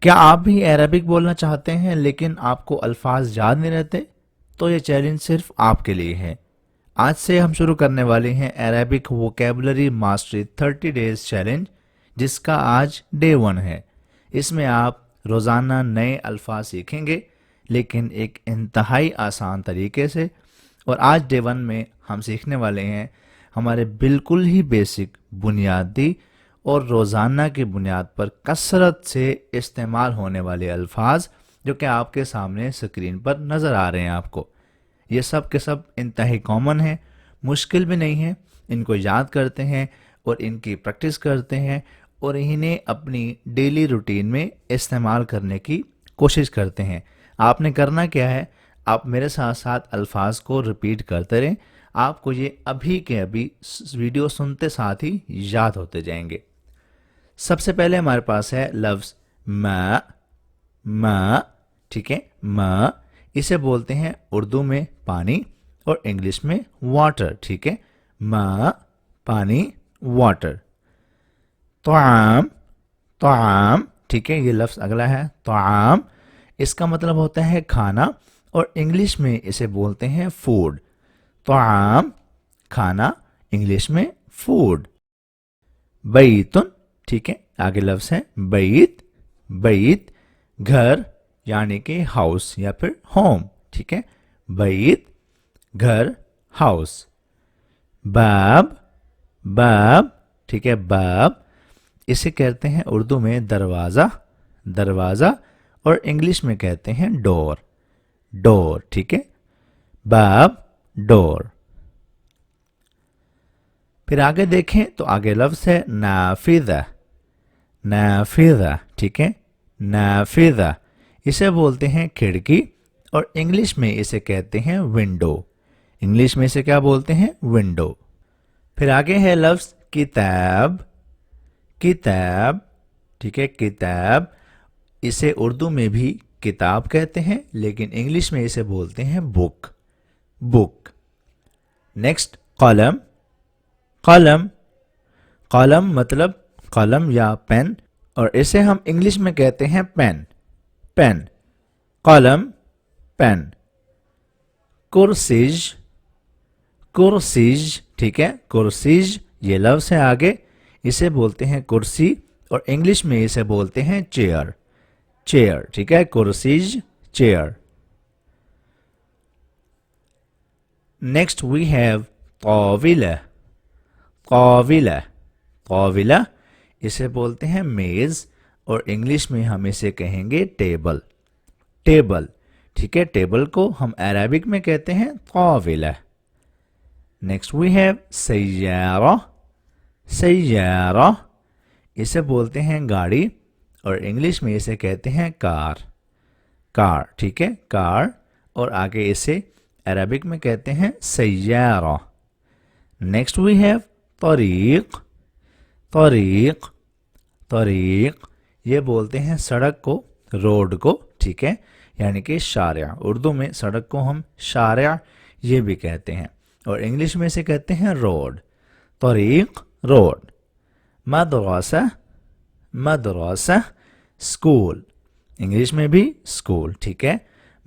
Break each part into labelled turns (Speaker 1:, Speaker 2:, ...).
Speaker 1: کیا آپ بھی عربک بولنا چاہتے ہیں لیکن آپ کو الفاظ یاد نہیں رہتے؟ تو یہ چیلنج صرف آپ کے لیے ہے۔ آج سے ہم شروع کرنے والے ہیں Arabic vocabulary mastery 30 days challenge, جس کا آج ڈے 1 ہے۔ اس میں آپ روزانہ نئے الفاظ سیکھیں گے، لیکن ایک انتہائی آسان طریقے سے۔ اور آج ڈے 1 میں ہم سیکھنے والے ہیں ہمارے بالکل ہی بیسک، بنیادی اور روزانہ کی بنیاد پر کثرت سے استعمال ہونے والے الفاظ، جو کہ آپ کے سامنے اسکرین پر نظر آ رہے ہیں آپ کو۔ یہ سب کے سب انتہائی کامن ہیں، مشکل بھی نہیں ہے۔ ان کو یاد کرتے ہیں اور ان کی پریکٹس کرتے ہیں اور انہیں اپنی ڈیلی روٹین میں استعمال کرنے کی کوشش کرتے ہیں۔ آپ نے کرنا کیا ہے، آپ میرے ساتھ ساتھ الفاظ کو ریپیٹ کرتے رہیں۔ آپ کو یہ ابھی کے ابھی ویڈیو سنتے ساتھ ہی یاد ہوتے جائیں گے۔ سب سے پہلے ہمارے پاس ہے لفظ ماء، ٹھیک ہے، ماء اسے بولتے ہیں اردو میں پانی اور انگلش میں واٹر، ٹھیک ہے، ماء پانی، واٹر۔ طعام، ٹھیک ہے، یہ لفظ اگلا ہے طعام، اس کا مطلب ہوتا ہے کھانا اور انگلش میں اسے بولتے ہیں فوڈ۔ طعام کھانا، انگلش میں فوڈ۔ بیتن، ٹھیک ہے، آگے لفظ ہے بیت گھر یعنی کہ ہاؤس یا پھر ہوم، ٹھیک ہے، بیت گھر، ہاؤس۔ باب، ٹھیک ہے، باب اسے کہتے ہیں اردو میں دروازہ اور انگلش میں کہتے ہیں ڈور، ٹھیک ہے، باب ڈور۔ پھر آگے دیکھیں تو آگے لفظ ہے نافذہ، ٹھیک ہے، نافذہ اسے بولتے ہیں کھڑکی اور انگلش میں اسے کہتے ہیں ونڈو، انگلش میں اسے کیا بولتے ہیں، ونڈو۔ پھر آگے ہے لفظ کتاب، ٹھیک ہے، کتاب اسے اردو میں بھی کتاب کہتے ہیں لیکن انگلش میں اسے بولتے ہیں بک۔ نیکسٹ قلم مطلب قلم یا پین، اور اسے ہم انگلش میں کہتے ہیں پین، قلم پین۔ کرسیج، ٹھیک ہے، کرسیج یہ لفظ ہے آگے، اسے بولتے ہیں کرسی اور انگلش میں اسے بولتے ہیں چیئر، ٹھیک ہے، کرسیج چیئر۔ نیکسٹ وی ہیو طاولہ اسے بولتے ہیں میز اور انگلش میں ہم اسے کہیں گے ٹیبل، ٹھیک ہے، ٹیبل کو ہم عربک میں کہتے ہیں طاولہ۔ نیکسٹ وی ہیو سیارہ اسے بولتے ہیں گاڑی اور انگلش میں اسے کہتے ہیں کار، ٹھیک ہے، کار، اور آگے اسے عربک میں کہتے ہیں سیارہ۔ نیکسٹ وی ہیو طریق یہ بولتے ہیں سڑک کو، روڈ کو، ٹھیک ہے، یعنی کہ شارع، اردو میں سڑک کو ہم شارع یہ بھی کہتے ہیں اور انگلش میں اسے کہتے ہیں روڈ، طریق روڈ۔ مدرسہ اسکول، انگلش میں بھی اسکول، ٹھیک ہے،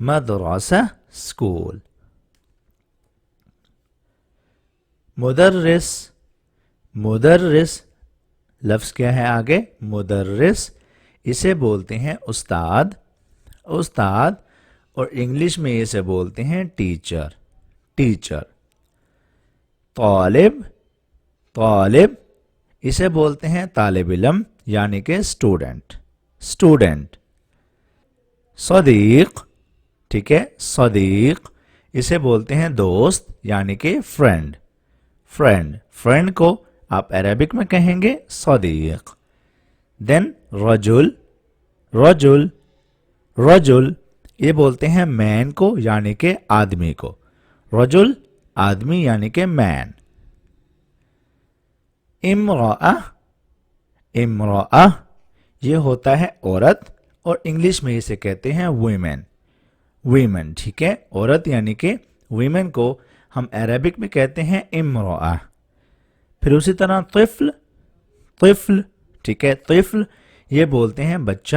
Speaker 1: مدرسہ اسکول۔ مدرس لفظ کیا ہے آگے، مدرس اسے بولتے ہیں استاد اور انگلش میں اسے بولتے ہیں ٹیچر۔ طالب اسے بولتے ہیں طالب علم یعنی کہ اسٹوڈنٹ۔ صدیق، ٹھیک ہے، صدیق اسے بولتے ہیں دوست یعنی کہ فرینڈ کو آپ عربک میں کہیں گے صدیق۔ دین رجل یہ بولتے ہیں مین کو یعنی کہ آدمی کو، رجل آدمی یعنی کہ مین۔ امرأہ یہ ہوتا ہے عورت اور انگلش میں اسے کہتے ہیں ویمن، ٹھیک ہے، عورت یعنی کہ ویمن کو ہم عربک میں کہتے ہیں امرأہ۔ پھر اسی طرح طفل، ٹھیک ہے، طفل یہ بولتے ہیں بچہ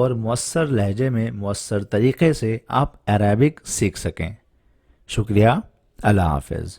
Speaker 1: اور مؤثر لہجے میں مؤثر طریقے سے آپ عربک سیکھ سکیں۔ شکریہ، اللہ حافظ۔